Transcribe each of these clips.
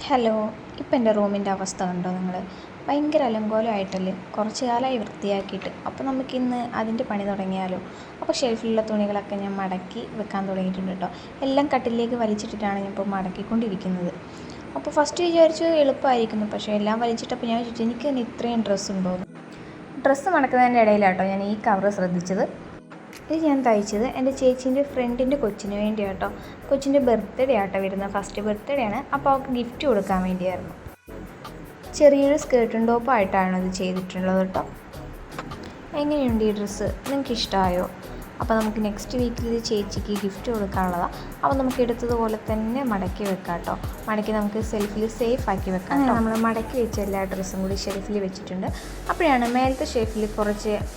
Hello. ഇപ്പം എൻ്റെ റൂമിൻ്റെ അവസ്ഥ കണ്ടോ നിങ്ങൾ? ഭയങ്കര അലങ്കോലമായിട്ടല്ലേ? കുറച്ച് കാലമായി വൃത്തിയാക്കിയിട്ട്. അപ്പോൾ നമുക്കിന്ന് അതിൻ്റെ പണി തുടങ്ങിയാലോ? അപ്പോൾ ഷെൽഫിലുള്ള തുണികളൊക്കെ ഞാൻ മടക്കി വെക്കാൻ തുടങ്ങിയിട്ടുണ്ട് കേട്ടോ. എല്ലാം കട്ടിലേക്ക് വലിച്ചിട്ടിട്ടാണ് ഞാൻ ഇപ്പോൾ മടക്കിക്കൊണ്ടിരിക്കുന്നത്. അപ്പോൾ ഫസ്റ്റ് വിചാരിച്ചു എളുപ്പമായിരിക്കുന്നു, പക്ഷേ എല്ലാം വലിച്ചിട്ടപ്പോൾ ഞാൻ വിചാരിച്ചു എനിക്ക് തന്നെ ഇത്രയും ഡ്രസ്സ് ഉണ്ടോ. ഡ്രസ്സ് മടക്കുന്നതിൻ്റെ ഇടയിലാട്ടോ ഞാൻ ഈ കവർ ശ്രദ്ധിച്ചത്. ഇത് ഞാൻ തയ്ച്ചത് എൻ്റെ ചേച്ചീൻ്റെ ഫ്രണ്ടിൻ്റെ കൊച്ചിന് വേണ്ടിയാട്ടോ. കൊച്ചിൻ്റെ ബർത്ത്ഡേ ആട്ടോ വരുന്നത്, ഫസ്റ്റ് ബർത്ത്ഡേ ആണ്. അപ്പോൾ അവൾക്ക് ഗിഫ്റ്റ് കൊടുക്കാൻ വേണ്ടിയായിരുന്നു. ചെറിയൊരു സ്കേർട്ടും ടോപ്പായിട്ടാണ് ഇത് ചെയ്തിട്ടുള്ളത് കേട്ടോ. എങ്ങനെയുണ്ട് ഈ ഡ്രസ്സ്? നിങ്ങൾക്ക് ഇഷ്ടമായോ? അപ്പോൾ നമുക്ക് നെക്സ്റ്റ് വീക്കിൽ ഇത് ചേച്ചിക്ക് ഗിഫ്റ്റ് കൊടുക്കാനുള്ളതാണ്. അപ്പോൾ നമുക്ക് എടുത്തതുപോലെ തന്നെ മടക്കി വെക്കാം കേട്ടോ. മടക്കി നമുക്ക് സെൽഫിൽ സേഫ് ആക്കി വെക്കാം. നമ്മൾ മടക്കി വെച്ച എല്ലാ ഡ്രസ്സും കൂടി ഷെൽഫിൽ വെച്ചിട്ടുണ്ട്. അപ്പോഴാണ് മേലത്തെ ഷെൽഫിൽ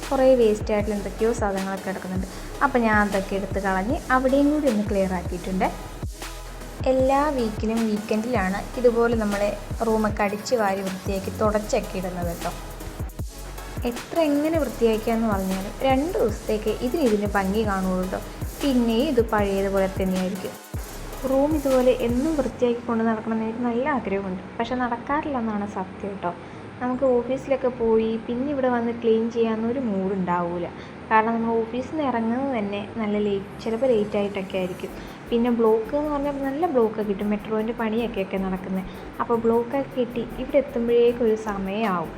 കുറേ വേസ്റ്റ് ആയിട്ടുള്ള എന്തൊക്കെയോ സാധനങ്ങളൊക്കെ കിടക്കുന്നുണ്ട്. അപ്പോൾ ഞാൻ അതൊക്കെ എടുത്ത് കളഞ്ഞ് അവിടെയും കൂടി ഒന്ന് ക്ലിയർ ആക്കിയിട്ടുണ്ട്. എല്ലാ വീക്കിലും വീക്കെൻഡിലാണ് ഇതുപോലെ നമ്മൾ റൂമൊക്കെ അടിച്ച് വാരി വൃത്തിയാക്കി തുടച്ചൊക്കെ ഇടുന്നത് കേട്ടോ. എങ്ങനെ വൃത്തിയാക്കിയാന്ന് പറഞ്ഞാൽ 2 ദിവസത്തേക്ക് ഇതിന് ഭംഗി കാണുള്ളൂ കേട്ടോ. പിന്നെയും ഇത് പഴയതുപോലെ തന്നെയായിരിക്കും. റൂം ഇതുപോലെ എന്നും വൃത്തിയാക്കി കൊണ്ട് നടക്കണമെന്ന് എനിക്ക് നല്ല ആഗ്രഹമുണ്ട്, പക്ഷെ നടക്കാറില്ലെന്നാണ് സത്യം കേട്ടോ. നമുക്ക് ഓഫീസിലൊക്കെ പോയി പിന്നെ ഇവിടെ വന്ന് ക്ലീൻ ചെയ്യാനൊരു മൂഡുണ്ടാവില്ല. കാരണം നമ്മൾ ഓഫീസിൽ നിന്ന് ഇറങ്ങുന്നത് തന്നെ നല്ല ചിലപ്പോൾ ലേറ്റായിട്ടൊക്കെ ആയിരിക്കും. പിന്നെ ബ്ലോക്ക് എന്ന് പറഞ്ഞാൽ നല്ല ബ്ലോക്കൊക്കെ കിട്ടും. മെട്രോൻ്റെ പണിയൊക്കെ നടക്കുന്നത്. അപ്പോൾ ബ്ലോക്കൊക്കെ കിട്ടി ഇവിടെ എത്തുമ്പോഴേക്കൊരു സമയമാവും.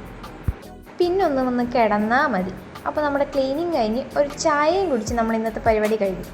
പിന്നെ ഒന്ന് കിടന്നാൽ മതി. അപ്പോൾ നമ്മുടെ ക്ലീനിങ് കഴിഞ്ഞ് ഒരു ചായയും കുടിച്ച് നമ്മൾ ഇന്നത്തെ പരിപാടി കഴിഞ്ഞു.